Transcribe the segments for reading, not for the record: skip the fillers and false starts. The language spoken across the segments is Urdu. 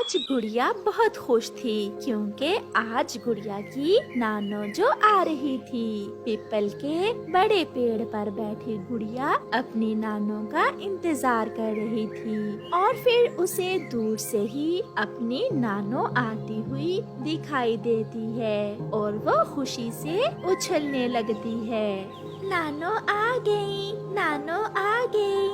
آج گڑیا بہت خوش تھی کیونکہ آج گڑیا کی نانو جو آ رہی تھی۔ پیپل کے بڑے پیڑ پر بیٹھی گڑیا اپنی نانو کا انتظار کر رہی تھی اور پھر اسے دور سے ہی اپنی نانو آتی ہوئی دکھائی دیتی ہے اور وہ خوشی سے اچھلنے لگتی ہے۔ نانو آ گئی، نانو آ گئی،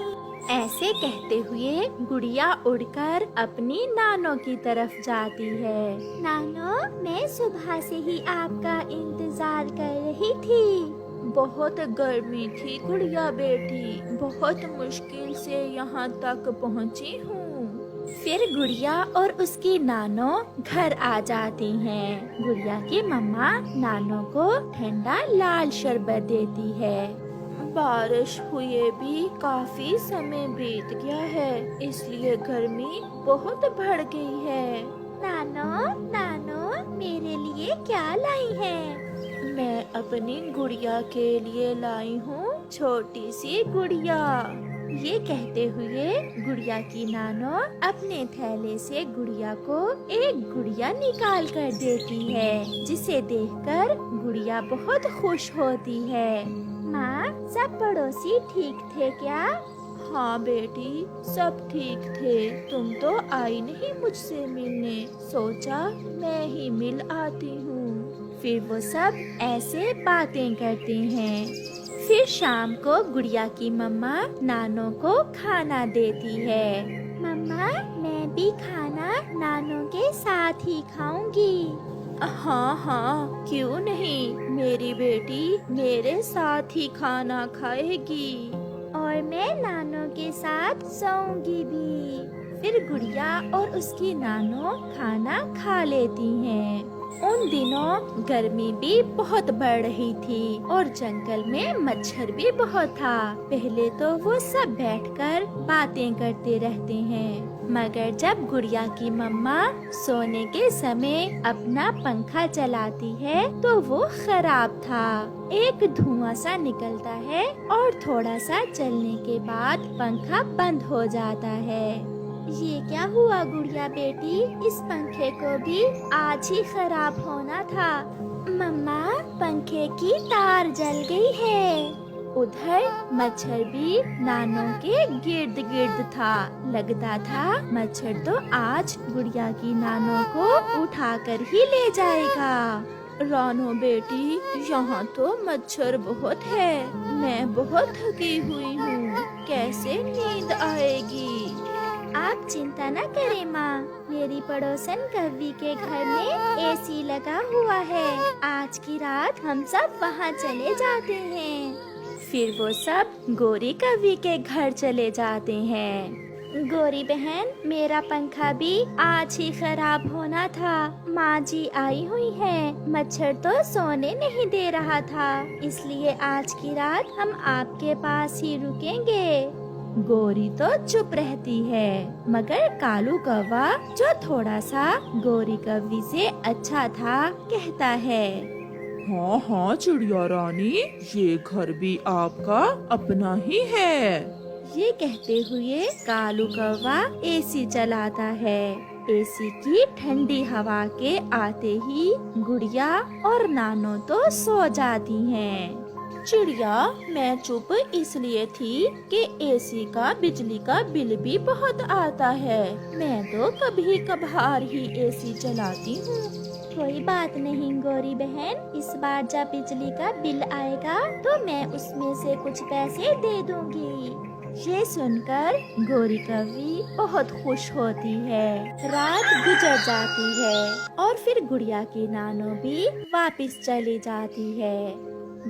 ایسے کہتے ہوئے گڑیا اڑ کر اپنی نانو کی طرف جاتی ہے۔ نانو، میں صبح سے ہی آپ کا انتظار کر رہی تھی۔ بہت گرمی تھی گڑیا بیٹی، بہت مشکل سے یہاں تک پہنچی ہوں۔ پھر گڑیا اور اس کی نانو گھر آ جاتی ہیں۔ گڑیا کی مما نانو کو ٹھنڈا لال شربت دیتی ہے۔ بارش ہوئے بھی کافی سمے بیت گیا ہے، اس لیے گرمی بہت بڑھ گئی ہے۔ نانو، نانو، میرے لیے کیا لائی ہے؟ میں اپنی گڑیا کے لیے لائی ہوں چھوٹی سی گڑیا۔ یہ کہتے ہوئے گڑیا کی نانو اپنے تھیلے سے گڑیا کو ایک گڑیا نکال کر دیتی ہے، جسے دیکھ کر گڑیا بہت خوش ہوتی ہے۔ ماں، سب پڑوسی ٹھیک تھے کیا؟ ہاں بیٹی، سب ٹھیک تھے، تم تو آئی نہیں مجھ سے ملنے، سوچا میں ہی مل آتی ہوں۔ پھر وہ سب ایسے باتیں کرتے ہیں۔ پھر شام کو گڑیا کی مما نانو کو کھانا دیتی ہے۔ مما، میں بھی کھانا نانو کے ساتھ ہی کھاؤں گی۔ ہاں ہاں، کیوں نہیں، میری بیٹی میرے ساتھ ہی کھانا کھائے گی اور میں نانو کے ساتھ سوؤں گی بھی۔ پھر گڑیا اور اس کی نانو کھانا کھا لیتی ہیں۔ ان دنوں گرمی بھی بہت بڑھ رہی تھی اور جنگل میں مچھر بھی بہت تھا۔ پہلے تو وہ سب بیٹھ کر باتیں کرتے رہتے ہیں، مگر جب گڑیا کی مما سونے کے سمے اپنا پنکھا چلاتی ہے تو وہ خراب تھا۔ ایک دھواں سا نکلتا ہے اور تھوڑا سا چلنے کے بعد پنکھا بند ہو جاتا ہے۔ یہ کیا ہوا گڑیا بیٹی، اس پنکھے کو بھی آج ہی خراب ہونا تھا۔ مما، پنکھے کی تار جل گئی ہے۔ ادھر مچھر بھی نانو کے گرد گرد تھا، لگتا تھا مچھر تو آج گڑیا کی نانو کو اٹھا کر ہی لے جائے گا۔ رانو بیٹی، یہاں تو مچھر بہت ہے، میں بہت تھکی ہوئی ہوں، کیسے نیند آئے گی؟ آپ چنتا نہ کریں ماں، میری پڑوسن کوی کے گھر میں اے سی لگا ہوا ہے، آج کی رات ہم سب وہاں چلے جاتے ہیں۔ پھر وہ سب گوری کوی کے گھر چلے جاتے ہیں۔ گوری بہن، میرا پنکھا بھی آج ہی خراب ہونا تھا، ماں جی آئی ہوئی ہے، مچھر تو سونے نہیں دے رہا تھا، اس لیے آج کی رات ہم آپ کے پاس ہی رکیں گے۔ گوری تو چپ رہتی ہے، مگر کالو کوا جو تھوڑا سا گوری کوی سے اچھا تھا کہتا ہے، ہاں ہاں چڑیا رانی، یہ گھر بھی آپ کا اپنا ہی ہے۔ یہ کہتے ہوئے کالو کوا اے سی چلاتا ہے۔ اے سی کی ٹھنڈی ہوا کے آتے ہی گڑیا اور نانو تو سو جاتی ہیں۔ چڑیا، میں چپ اس لیے تھی کہ اے سی کا بجلی کا بل بھی بہت آتا ہے، میں تو کبھی کبھار ہی اے سی چلاتی ہوں۔ کوئی بات نہیں گوری بہن، اس بار جب بجلی کا بل آئے گا تو میں اس میں سے کچھ پیسے دے دوں گی۔ یہ سن کر گوری کوی بہت خوش ہوتی ہے۔ رات گزر جاتی ہے اور پھر گڑیا کی نانو بھی واپس چلی جاتی ہے۔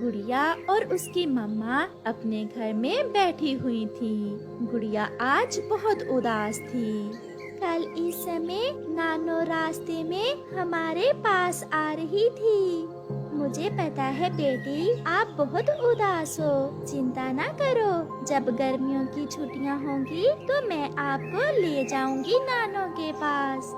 گڑیا اور اس کی مما اپنے گھر میں بیٹھی ہوئی تھی۔ گڑیا آج بہت اداس تھی۔ کل اس سمے نانو راستے میں ہمارے پاس آ رہی تھی۔ مجھے پتا ہے بیٹی، آپ بہت اداس ہو، چنتا نہ کرو، جب گرمیوں کی چھٹیاں ہوں گی تو میں آپ کو لے جاؤں گی نانو کے پاس۔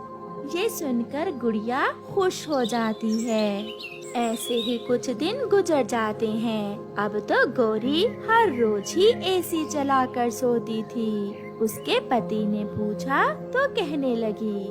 یہ سن کر گڑیا خوش ہو جاتی ہے۔ ایسے ہی کچھ دن گزر جاتے ہیں۔ اب تو گوری ہر روز ہی اے سی چلا کر سوتی تھی۔ اس کے پتی نے پوچھا تو کہنے لگی،